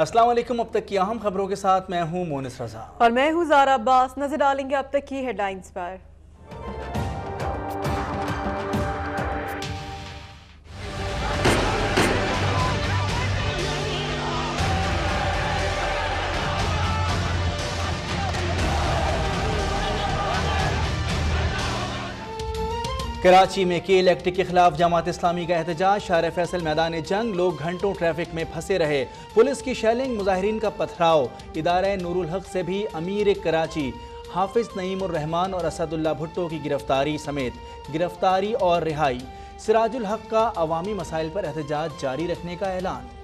अस्सलाम वालेकुम। अब तक की अहम खबरों के साथ मैं हूं मोनिस रजा और मैं हूं ज़ारा अब्बास। नजर डालेंगे अब तक की हेडलाइंस पर। कराची में केल एक्ट के खिलाफ जमात इस्लामी का एहतजाज। शार फैसल मैदान जंग, लोग घंटों ट्रैफिक में फंसे रहे। पुलिस की शेलिंग, मुजाहिरीन का पथराव। इदारा नूरुल हक से भी अमीर कराची हाफिज नईमुर रहमान और असदुल्ला भुट्टो की गिरफ्तारी समेत गिरफ्तारी और रिहाई। सिराजुल हक का अवामी मसाइल पर एहतजाज जारी रखने का ऐलान।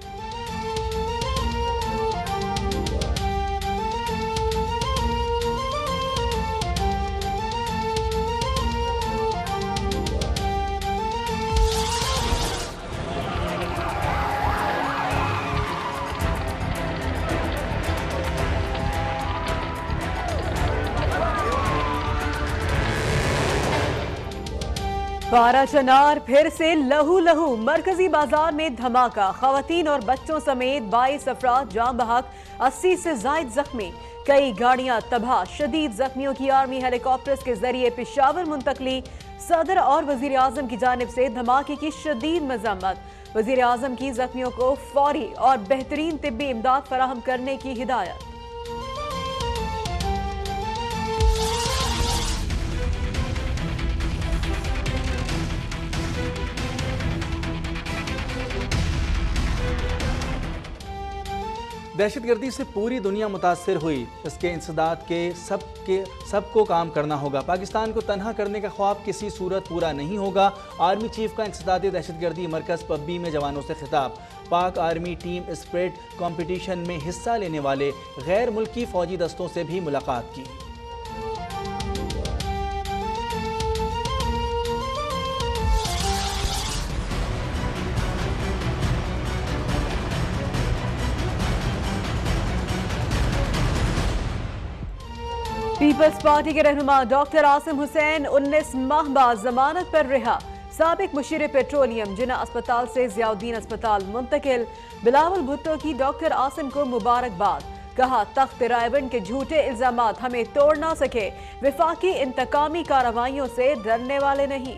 बारा चनार फिर से लहू लहू, मरकजी बाजार में धमाका। खवातीन और बच्चों समेत 22 अफराद जाम बहक, 80 से जायद जख्मी। कई गाड़ियां तबाह। शदीद जख्मियों की आर्मी हेलीकॉप्टर्स के जरिए पेशावर मुंतकली। सदर और वजीर आजम की जानिब से धमाके की शदीद मजम्मत। वजीर आजम की जख्मियों को फौरी और बेहतरीन तिब्बी इमदाद फराहम करने की हिदायत। दहशतगर्दी से पूरी दुनिया मुतासर हुई। इसके इंसदाद के सबको काम करना होगा। पाकिस्तान को तनहा करने का ख्वाब किसी सूरत पूरा नहीं होगा। आर्मी चीफ का इंसदादी दहशतगर्दी मरकज पब्बी में जवानों से खिताब। पाक आर्मी टीम स्प्रिट कंपटीशन में हिस्सा लेने वाले गैर मुल्की फौजी दस्तों से भी मुलाकात की। पीपल्स पार्टी के रहनुमा डॉक्टर आसिम हुसैन 19 माह बाद जमानत पर रिहा। साबिक मुशीर पेट्रोलियम जिना अस्पताल से जियाउद्दीन अस्पताल मुंतकिल। बिलावल भुट्टो की डॉक्टर आसिम को मुबारकबाद। कहा, तख्त रायबंद के झूठे इल्जामात हमें तोड़ ना सके। विफाकी इंतकामी कार्रवाइयों से डरने वाले नहीं।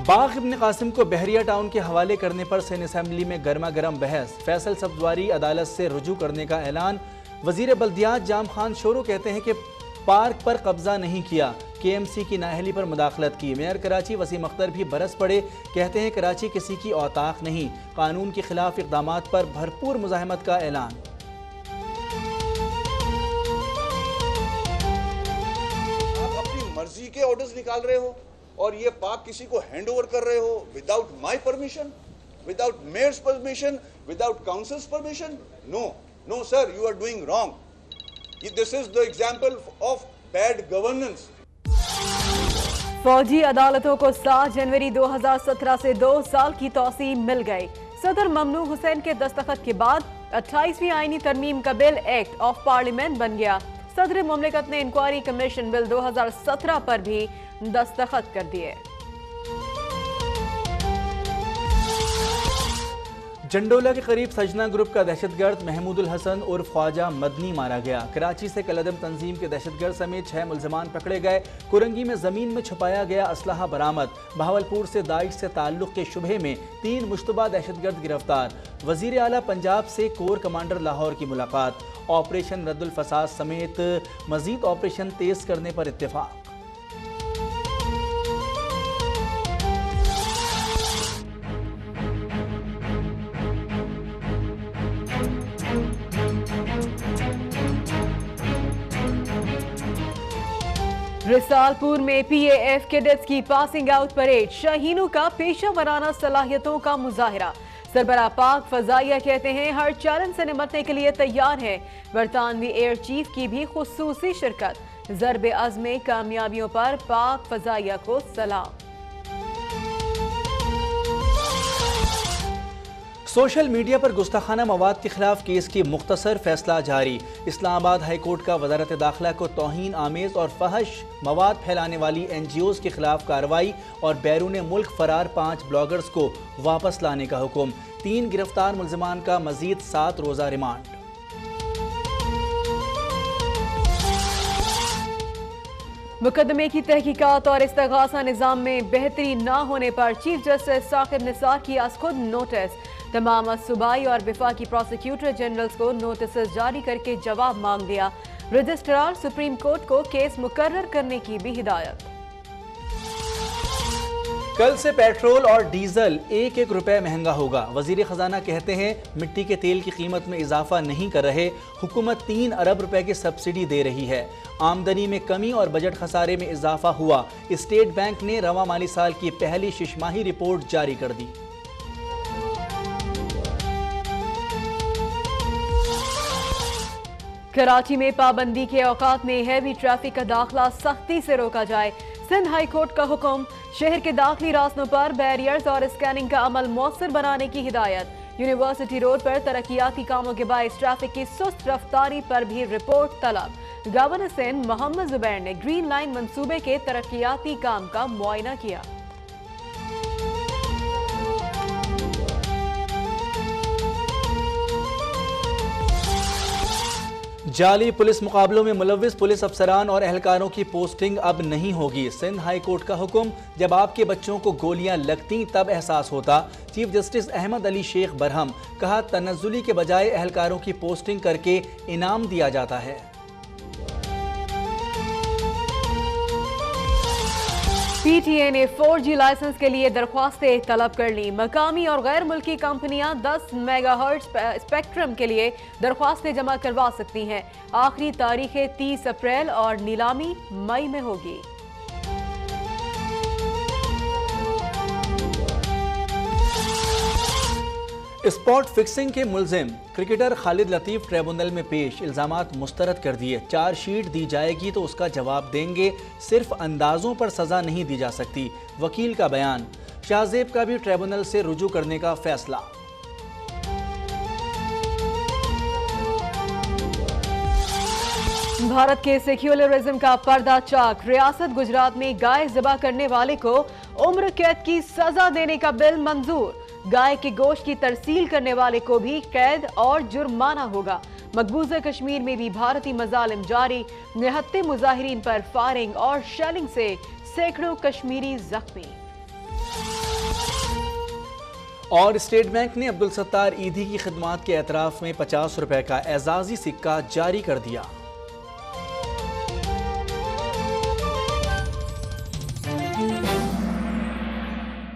बाग इब्न कासिम को बहरिया टाउन के हवाले करने पर सिंध असेंबली में गर्मा गर्म बहस। फैसल सब्जवारी अदालत से रुजू करने का ऐलान। वजीर बल्दियात जाम खान शोरो कहते हैं कि पार्क पर कब्जा नहीं किया। KMC की नाअहली पर मुदाखलत की। मेयर कराची वसीम अख्तर भी बरस पड़े। कहते हैं कराची किसी की औताक नहीं। कानून के खिलाफ इक़दामात पर भरपूर मुज़ाहमत का ऐलान। आप अपनी मर्जी के ऑर्डर्स निकाल रहे हो और ये पाक किसी को हैंड ओवर कर रहे हो without my permission, without mayor's permission, without council's permission. No sir, you are doing wrong. This is the example of bad governance. फौजी अदालतों को 7 जनवरी 2017 से 2 साल की तौसीह मिल गई। सदर ममनू हुसैन के दस्तखत के बाद 28वीं आईनी तरमीम का बिल एक्ट ऑफ पार्लियामेंट बन गया। सदर मुमलिकत ने इंक्वायरी कमीशन बिल 2017 पर भी दस्तखत कर दिए। जंडोला के करीब सजना ग्रुप का दहशतगर्द महमूदुल हसन उर्फ ख्वाजा मदनी मारा गया। कराची से कलदम तंजीम के दहशतगर्द समेत 6 मुल्ज़मान पकड़े गए। कुरंगी में जमीन में छुपाया गया असलहा बरामद। बहावलपुर से दाइश से ताल्लुक के शुबे में 3 मुश्तबा दहशतगर्द गिरफ्तार। वजीर आला पंजाब से कोर कमांडर लाहौर की मुलाकात। ऑपरेशन रद्दुल फसाद समेत मजीद ऑपरेशन तेज करने पर इत्तेफाक। रिसालपुर में PAF कैडेट्स की पासिंग आउट परेड। शाहीनों का पेशा वराना सलाहियतों का मुजाहिरा। सरबराह पाक फजाइया कहते हैं हर चैलेंज से निपटने के लिए तैयार है। बरतानवी एयर चीफ की भी खुसूसी शिरकत। ज़रबे अज़्म कामयाबियों पर पाक फजाइया को सलाम। सोशल मीडिया पर गुस्ताखाना मवाद के खिलाफ केस की मुख्तसर फैसला जारी। इस्लामाबाद हाई कोर्ट का वजारत दाखिला को तौहीन आमेज और फहश मवाद फैलाने वाली NGOs के खिलाफ कार्रवाई और बैरून मुल्क फरार 5 ब्लॉगर्स को वापस लाने का हुक्म। 3 गिरफ्तार मुल्ज़िमान का मजीद 7 रोज़ा रिमांड। मुकदमे की तहकीकात और इस्तगासा निज़ाम में बेहतरी न होने पर चीफ जस्टिस साकिब निसार की आज खुद नोटिस। तमाम सूबाई और वफाकी प्रोसिक्यूटर जनरल्स को नोटिस जारी करके जवाब मांग लिया। रजिस्ट्रार सुप्रीम कोर्ट को केस मुकर्रर करने की भी हिदायत। कल से पेट्रोल और डीजल 1-1 रुपए महंगा होगा। वजीर खजाना कहते हैं मिट्टी के तेल की कीमत में इजाफा नहीं कर रहे। हुकूमत 3 अरब रुपए की सब्सिडी दे रही है। आमदनी में कमी और बजट खसारे में इजाफा हुआ। स्टेट बैंक ने रवा माली साल की पहली शिशमाही रिपोर्ट जारी कर दी। कराची में पाबंदी के औकात में हैवी ट्रैफिक का दाखिला सख्ती से रोका जाए। सिंध हाई कोर्ट का हुक्म। शहर के दाखिली रास्तों पर बैरियर्स और स्कैनिंग का अमल मौसर बनाने की हिदायत। यूनिवर्सिटी रोड पर तरक्याती कामों के बायस ट्रैफिक की सुस्त रफ्तारी पर भी रिपोर्ट तलब। गवर्नर सिंध मोहम्मद जुबैर ने ग्रीन लाइन मंसूबे के तरक्याती काम का मुआयना किया। जाली पुलिस मुकाबलों में मुलव्विस पुलिस अफसरान और एहलकारों की पोस्टिंग अब नहीं होगी। सिंध हाई कोर्ट का हुक्म। जब आपके बच्चों को गोलियां लगती तब एहसास होता। Chief justice Ahmad Ali Sheikh Barham. कहा तनज़्ज़ुली के बजाय एहलकारों की पोस्टिंग करके इनाम दिया जाता है। PTA ने 4G लाइसेंस के लिए दरख्वास्तें तलब कर ली। मकामी और गैर मुल्की कंपनियां 10 मेगाहर्ट्ज स्पेक्ट्रम के लिए दरख्वास्तें जमा करवा सकती हैं। आखिरी तारीखें 30 अप्रैल और नीलामी मई में होगी। स्पॉट फिक्सिंग के मुल्जिम क्रिकेटर खालिद लतीफ ट्रिब्यूनल में पेश। इल्जामात मुस्तरद कर दिए। चार्जशीट दी जाएगी तो उसका जवाब देंगे। सिर्फ अंदाजों पर सजा नहीं दी जा सकती। वकील का बयान। शाहजेब का भी ट्रिब्यूनल से रुजू करने का फैसला। भारत के सेक्युलरिज्म का पर्दा चाक। रियासत गुजरात में गाय ज़बह करने वाले को उम्र कैद की सजा देने का बिल मंजूर। गाय के गोश्त की तरसील करने वाले को भी कैद और जुर्माना होगा। मकबूजा कश्मीर में भी भारतीय मजालिम जारी। निहत्ते मुजाहिरीन पर फायरिंग और शेलिंग से सैकड़ों कश्मीरी जख्मी। और स्टेट बैंक ने अब्दुल सत्तार ईदी की खिदमात के एतराफ में 50 रुपए का एजाजी सिक्का जारी कर दिया।